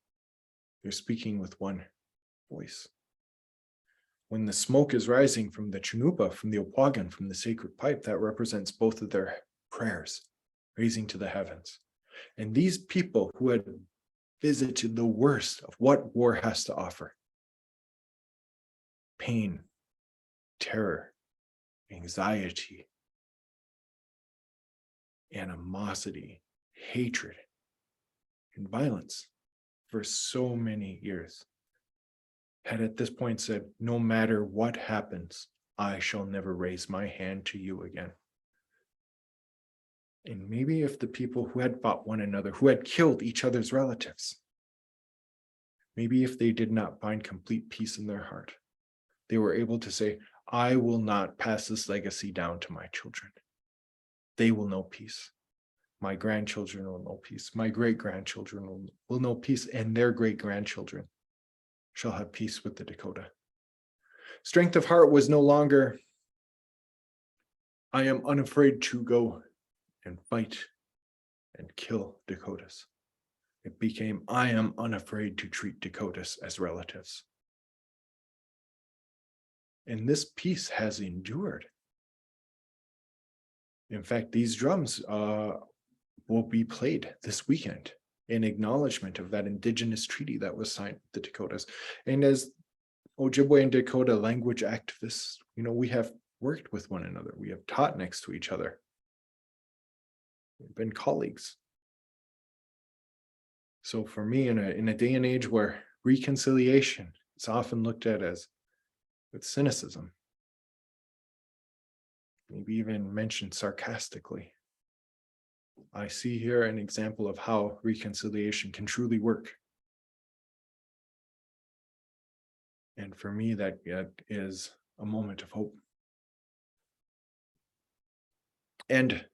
they're speaking with one voice. When the smoke is rising from the Chunupa, from the Opagan, from the sacred pipe, that represents both of their prayers, raising to the heavens. And these people who had visited the worst of what war has to offer, pain, terror, anxiety, animosity, hatred, and violence for so many years, had at this point said, no matter what happens, I shall never raise my hand to you again. And maybe if the people who had fought one another, who had killed each other's relatives, maybe if they did not find complete peace in their heart, they were able to say, I will not pass this legacy down to my children. They will know peace. My grandchildren will know peace. My great-grandchildren will know peace, and their great-grandchildren shall have peace with the Dakota. Strength of heart was no longer, I am unafraid to go and fight and kill Dakotas. It became, I am unafraid to treat Dakotas as relatives. And this peace has endured. In fact, these drums will be played this weekend in acknowledgement of that indigenous treaty that was signed with the Dakotas. And as Ojibwe and Dakota language activists, we have worked with one another. We have taught next to each other. We've been colleagues. So for me, in a day and age where reconciliation is often looked at as with cynicism, maybe even mentioned sarcastically, I see here an example of how reconciliation can truly work. And for me, that is a moment of hope. And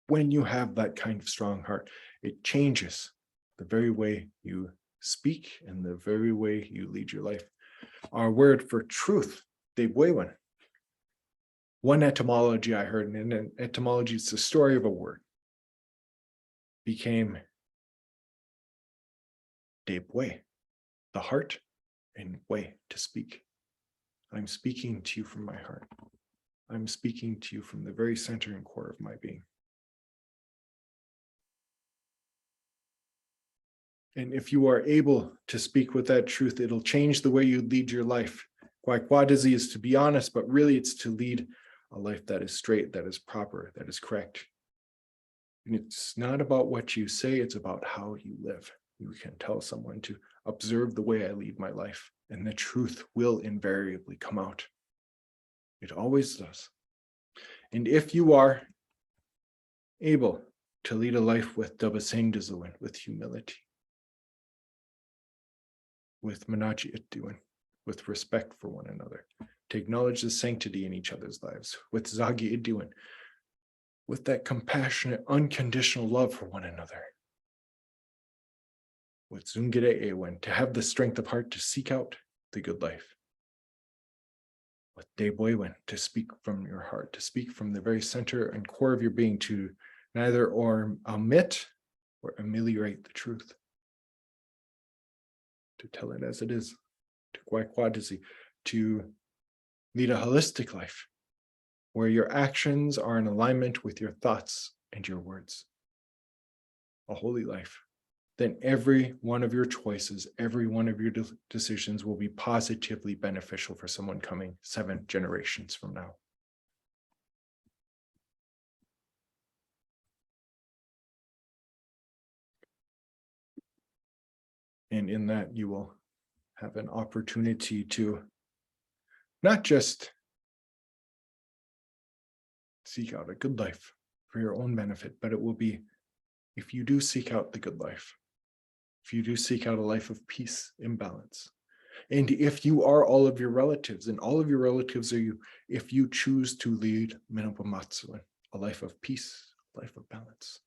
when you have that kind of strong heart, it changes the very way you speak and the very way you lead your life. Our word for truth, Debwewan. One etymology I heard, and in etymology, it's the story of a word, became Debwe, the heart, and way, to speak. I'm speaking to you from my heart. I'm speaking to you from the very center and core of my being. And if you are able to speak with that truth, it'll change the way you lead your life. Kwakwadazi is to be honest, but really it's to lead a life that is straight, that is proper, that is correct. And it's not about what you say, it's about how you live. You can tell someone to observe the way I lead my life, and the truth will invariably come out. It always does. And if you are able to lead a life with descendent, with humility, with mino-bimaadiziwin, with respect for one another, to acknowledge the sanctity in each other's lives, with zagiidiwin, with that compassionate, unconditional love for one another, with zungireewin, to have the strength of heart to seek out the good life, with deboywin, to speak from your heart, to speak from the very center and core of your being, to neither omit or ameliorate the truth, to tell it as it is, to kwakwadizi, to lead a holistic life where your actions are in alignment with your thoughts and your words, a holy life. Then every one of your choices, every one of your decisions will be positively beneficial for someone coming 7 generations from now. And in that, you will have an opportunity to not just seek out a good life for your own benefit, but it will be, if you do seek out the good life, if you do seek out a life of peace, imbalance, and if you are all of your relatives, and all of your relatives are you, if you choose to lead Mino-bimaadiziwin, a life of peace, a life of balance,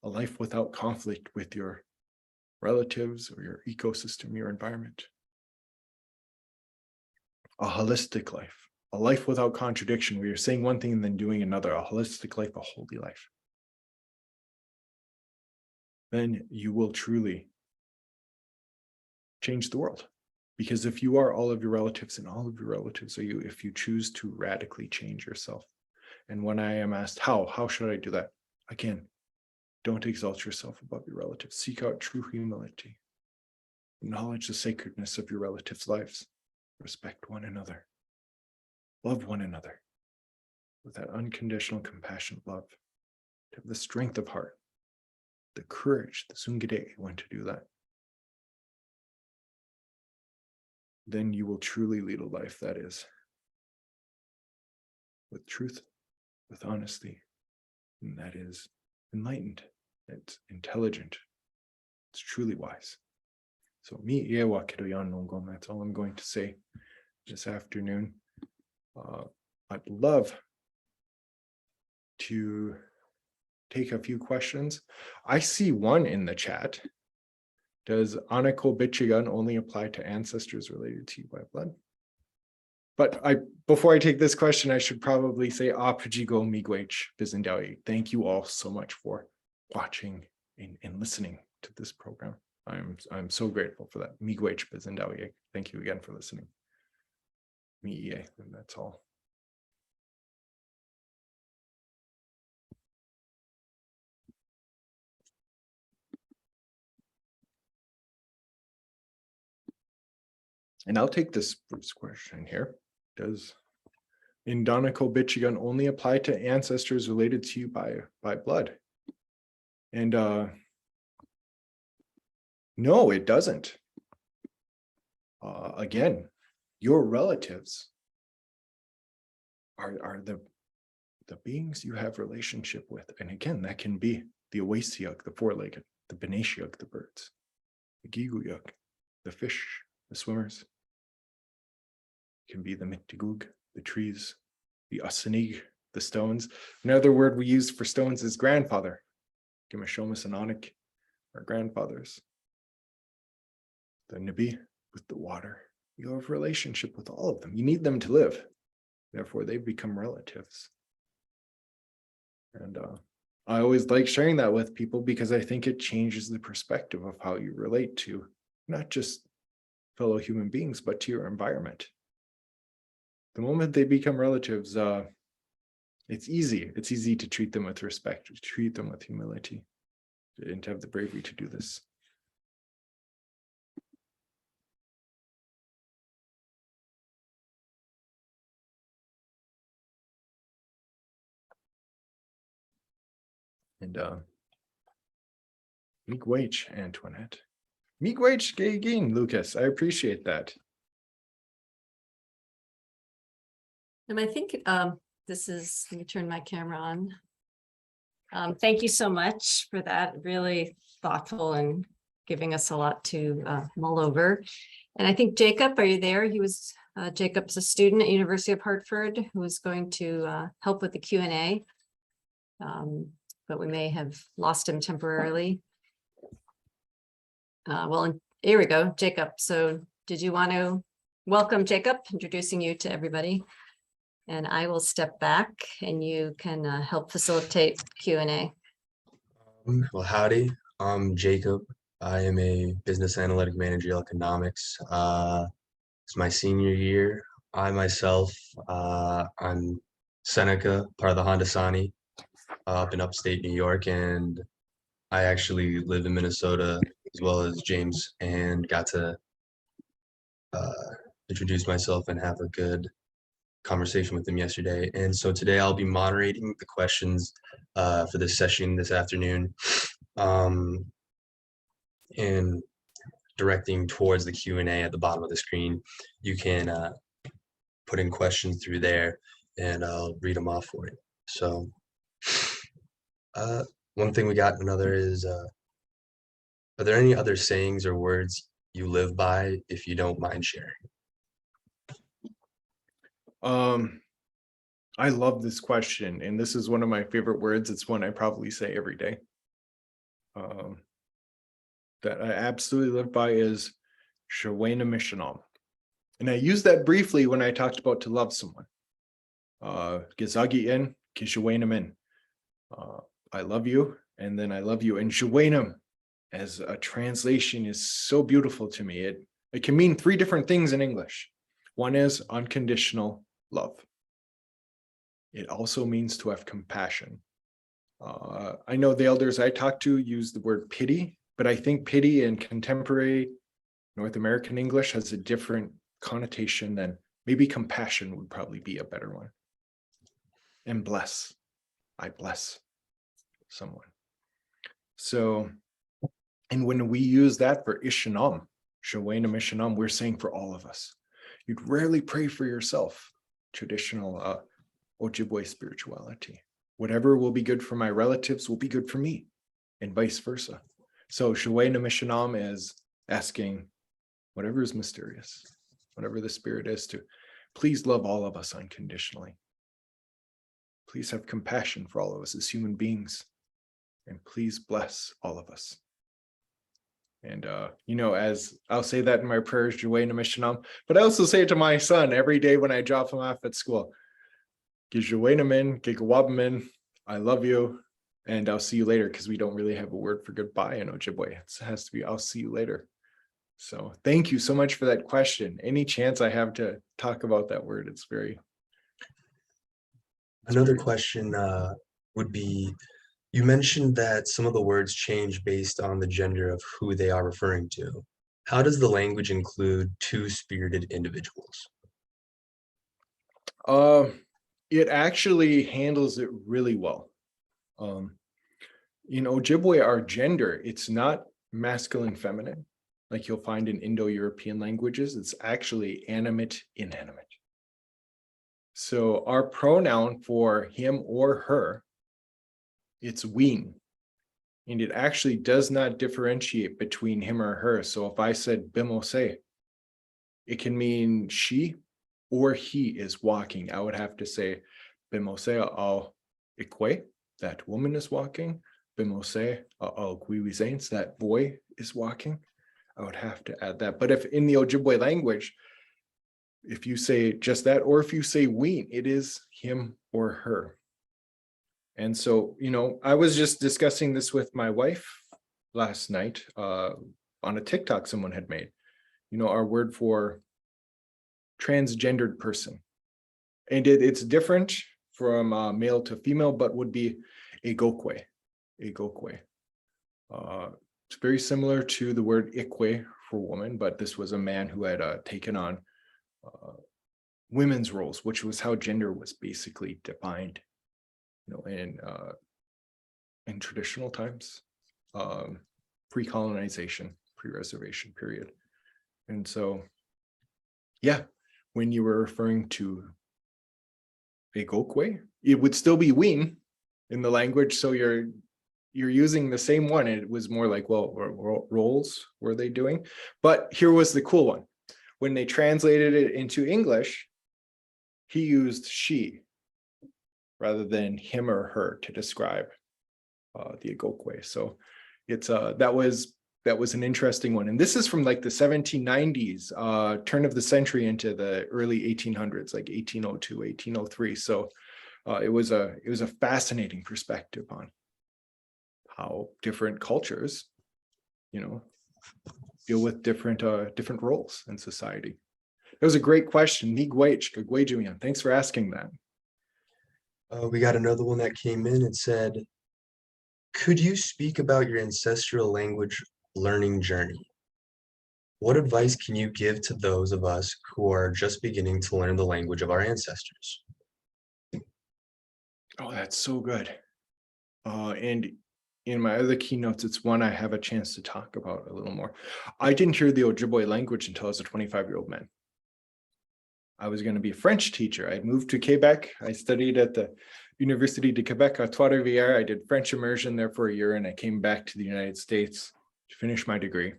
a life without conflict with your relatives or your ecosystem, your environment, a holistic life, a life without contradiction, where you're saying one thing and then doing another, a holistic life, a holy life, then you will truly change the world. Because if you are all of your relatives and all of your relatives are you, if you choose to radically change yourself. And when I am asked, how should I do that? Again, don't exalt yourself above your relatives. Seek out true humility. Acknowledge the sacredness of your relatives' lives. Respect one another. Love one another with that unconditional, compassionate love. To have the strength of heart, the courage, the sungide, when to do that. Then you will truly lead a life that is with truth, with honesty, and that is enlightened, it's intelligent, it's truly wise. So that's all I'm going to say this afternoon. I'd love to take a few questions. I see one in the chat. Does Anishinaabeg only apply to ancestors related to you by blood? But before I take this question, I should probably say Apajigo Miigwech Bizindawi. Thank you all so much for watching and listening to this program. I'm so grateful for that. Miigwech Bizindawi. Thank you again for listening. And that's all. And I'll take this first question here. Does Anishinaabeg only apply to ancestors related to you by blood? And no, it doesn't. Again, your relatives are the beings you have relationship with. And again, that can be the Awasiug, the four-legged, the Benashiug, the birds, the Giguyug, the fish, the swimmers. It can be the Mitigug, the trees, the Asanig, the stones. Another word we use for stones is grandfather. Gimashomas and Anik are grandfathers. The Nabi with the water. You have a relationship with all of them. You need them to live. Therefore, they become relatives. And I always like sharing that with people because I think it changes the perspective of how you relate to not just fellow human beings, but to your environment. The moment they become relatives, it's easy. It's easy to treat them with respect, to treat them with humility, and to have the bravery to do this. And Miigwech, Antoinette. Miigwech Kaagegaabaw, Lucas. I appreciate that. And I think this is, let me turn my camera on. Thank you so much for that. Really thoughtful and giving us a lot to mull over. And I think Jacob, are you there? Jacob's a student at University of Hartford who is going to help with the Q&A. But we may have lost him temporarily. Well, here we go, Jacob. So did you want to welcome Jacob, introducing you to everybody? And I will step back and you can help facilitate Q&A. Well, howdy, I'm Jacob. I am a business analytic managerial economics. It's my senior year. I myself, I'm Seneca, part of the Haudenosaunee, up in upstate New York, and I actually live in Minnesota as well as James, and got to introduce myself and have a good conversation with them yesterday. And so today I'll be moderating the questions for this session this afternoon, and directing towards the Q&A at the bottom of the screen. You can put in questions through there and I'll read them off for you. So one thing we got another is, are there any other sayings or words you live by, if you don't mind sharing? I love this question, and this is one of my favorite words. It's one I probably say every day. That I absolutely live by is Shawena Mishanam. And I used that briefly when I talked about to love someone. Gizagi in, Kishawenam in. I love you, and then I love you. And Shawenam, as a translation, is so beautiful to me. It can mean three different things in English. One is unconditional love. It also means to have compassion. I know the elders I talk to use the word pity, but I think pity in contemporary North American English has a different connotation than maybe compassion would probably be a better one. And bless. I bless someone. So, and when we use that for Ishanam, Shawena Mishanam, we're saying for all of us. You'd rarely pray for yourself, traditional Ojibwe spirituality. Whatever will be good for my relatives will be good for me, and vice versa. So Shawena Mishanam is asking whatever is mysterious, whatever the spirit is, to please love all of us unconditionally. Please have compassion for all of us as human beings, and please bless all of us. And, as I'll say that in my prayers, Shawena Mishanam, but I also say it to my son every day when I drop him off at school. Gijawena Gigawabmin, I love you, and I'll see you later, because we don't really have a word for goodbye in Ojibwe. It has to be I'll see you later. So thank you so much for that question. Any chance I have to talk about that word, it's very. Another question would be, you mentioned that some of the words change based on the gender of who they are referring to. How does the language include two-spirited individuals? It actually handles it really well. In Ojibwe, our gender, it's not masculine, feminine, like you'll find in Indo-European languages. It's actually animate, inanimate. So our pronoun for him or her, it's ween. And it actually does not differentiate between him or her. So if I said bimose, it can mean she or he is walking. I would have to say bimose al ikwe, that woman is walking. Bimose al guiwizains, that boy is walking. I would have to add that. But if in the Ojibwe language, if you say just that, or if you say ween, it is him or her. And so, I was just discussing this with my wife last night on a TikTok someone had made. Our word for transgendered person. And it's different from male to female, but would be a gokwe. It's very similar to the word ikwe for woman, but this was a man who had taken on women's roles, which was how gender was basically defined, in traditional times, pre-colonization, pre-reservation period. And so, yeah, when you were referring to a gokwe, it would still be ween, in the language. So you're using the same one. It was more like, well, what roles were they doing? But here was the cool one. When they translated it into English, he used she rather than him or her to describe the Igokwe. So it's that was an interesting one. And this is from like the 1790s, turn of the century into the early 1800s, like 1802, 1803. So it was a fascinating perspective on how different cultures, deal with different roles in society. It was a great question. Vukelich Kaagegaabaw. Thanks for asking that. We got another one that came in and said, could you speak about your ancestral language learning journey? What advice can you give to those of us who are just beginning to learn the language of our ancestors? Oh, that's so good. And in my other keynotes, it's one I have a chance to talk about a little more. I didn't hear the Ojibwe language until I was a 25-year-old man. I was going to be a French teacher. I moved to Quebec. I studied at the University de Quebec à Trois-Rivières. I did French immersion there for a year, and I came back to the United States to finish my degree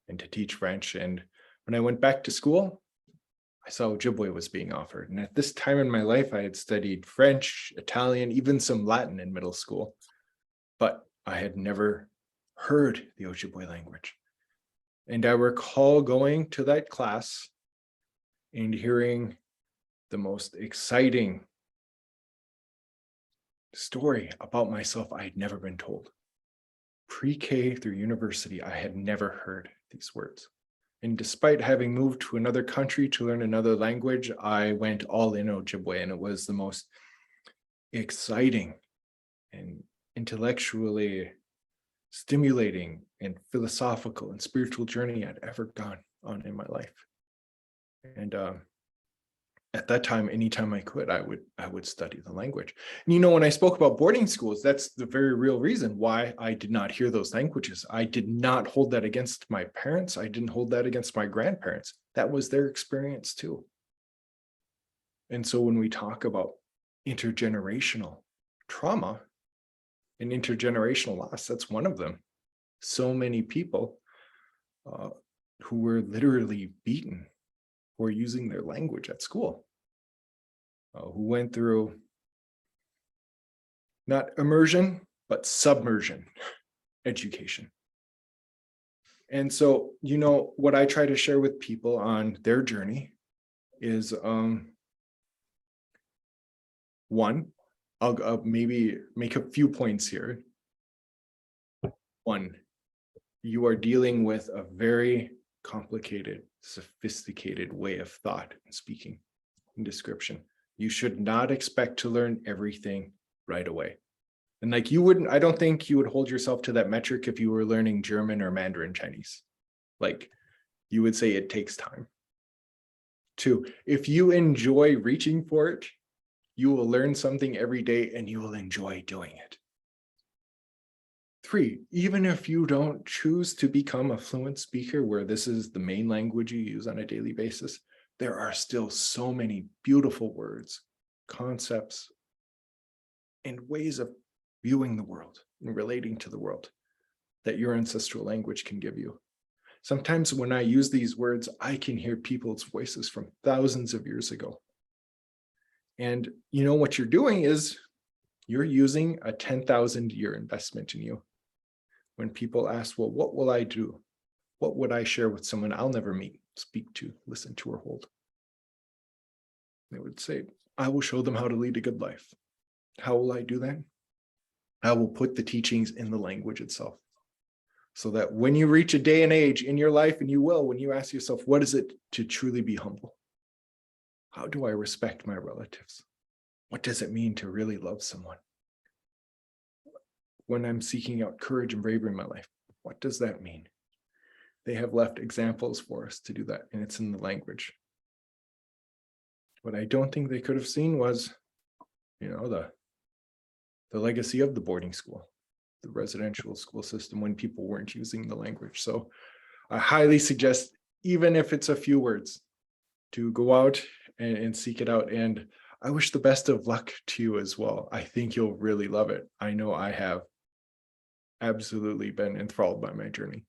and to teach French. And when I went back to school, I saw Ojibwe was being offered. And at this time in my life, I had studied French, Italian, even some Latin in middle school, but I had never heard the Ojibwe language. And I recall going to that class and hearing the most exciting story about myself I had never been told. Pre-K through university, I had never heard these words. And despite having moved to another country to learn another language, I went all in Ojibwe, and it was the most exciting and intellectually stimulating and philosophical and spiritual journey I'd ever gone on in my life. And at that time, anytime I could, I would study the language. And when I spoke about boarding schools, that's the very real reason why I did not hear those languages. I did not hold that against my parents. I didn't hold that against my grandparents. That was their experience too. And so when we talk about intergenerational trauma and intergenerational loss, that's one of them. So many people who were literally beaten for using their language at school, who went through not immersion, but submersion education. And so, what I try to share with people on their journey is, one, I'll maybe make a few points here. One, you are dealing with a very complicated, sophisticated way of thought and speaking and description. You should not expect to learn everything right away. And I don't think you would hold yourself to that metric if you were learning German or Mandarin Chinese. You would say it takes time. Two, if you enjoy reaching for it, you will learn something every day and you will enjoy doing it. Three, even if you don't choose to become a fluent speaker where this is the main language you use on a daily basis, there are still so many beautiful words, concepts, and ways of viewing the world and relating to the world that your ancestral language can give you. Sometimes when I use these words, I can hear people's voices from thousands of years ago. And what you're doing is you're using a 10,000-year investment in you. When people ask, well, what will I do? What would I share with someone I'll never meet, speak to, listen to, or hold? They would say, I will show them how to lead a good life. How will I do that? I will put the teachings in the language itself. So that when you reach a day and age in your life, and you will, when you ask yourself, what is it to truly be humble? How do I respect my relatives? What does it mean to really love someone? When I'm seeking out courage and bravery in my life, what does that mean? They have left examples for us to do that, and it's in the language. What I don't think they could have seen was, the legacy of the boarding school, the residential school system when people weren't using the language. So I highly suggest, even if it's a few words, to go out and seek it out. And I wish the best of luck to you as well. I think you'll really love it. I know I have absolutely been enthralled by my journey.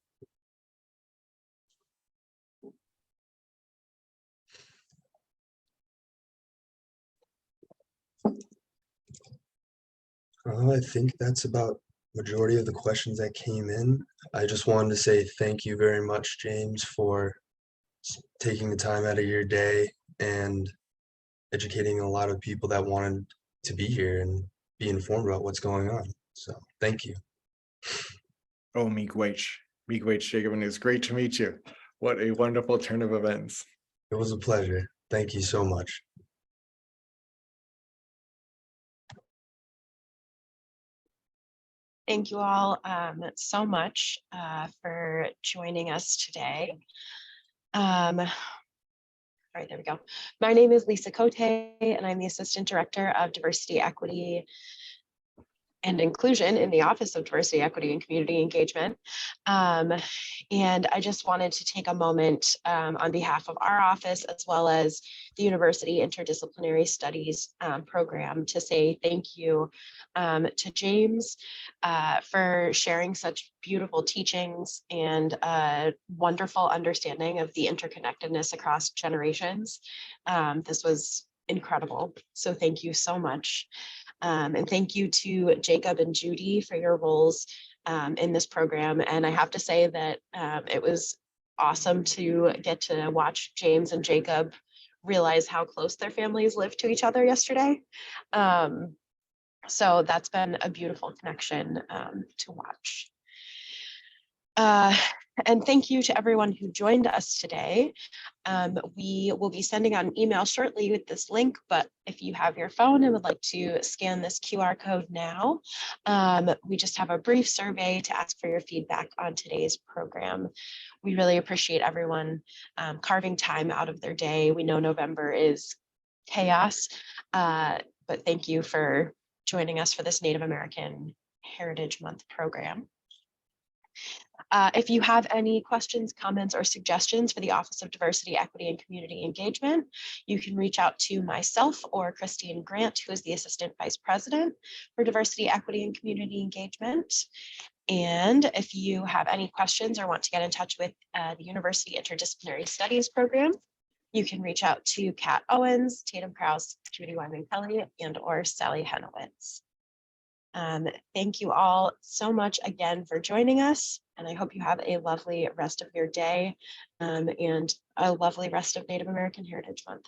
I think that's about majority of the questions that came in. I just wanted to say thank you very much, James, for taking the time out of your day and educating a lot of people that wanted to be here and be informed about what's going on. So thank you. Oh, Miigwech, Jacob, and it's great to meet you. What a wonderful turn of events. It was a pleasure. Thank you so much. Thank you all so much for joining us today. All right, there we go. My name is Lisa Cote, and I'm the Assistant Director of Diversity, Equity, and Inclusion in the Office of Diversity, Equity, and Community Engagement. And I just wanted to take a moment on behalf of our office, as well as the University Interdisciplinary Studies program, to say thank you to James for sharing such beautiful teachings and a wonderful understanding of the interconnectedness across generations. This was incredible. So thank you so much. And thank you to Jacob and Judy for your roles in this program. And I have to say that it was awesome to get to watch James and Jacob realize how close their families lived to each other yesterday. So that's been a beautiful connection to watch. And thank you to everyone who joined us today. We will be sending out an email shortly with this link, but if you have your phone and would like to scan this QR code now, we just have a brief survey to ask for your feedback on today's program. We really appreciate everyone carving time out of their day. We know November is chaos, but thank you for joining us for this Native American Heritage Month program. If you have any questions, comments, or suggestions for the Office of Diversity, Equity, and Community Engagement, you can reach out to myself or Christine Grant, who is the Assistant Vice President for Diversity, Equity, and Community Engagement. And if you have any questions or want to get in touch with the University Interdisciplinary Studies program, you can reach out to Kat Owens, Tatum Krause, Judy Wyman-Kelly, and or Sally Henowitz. Thank you all so much again for joining us, and I hope you have a lovely rest of your day and a lovely rest of Native American Heritage Month.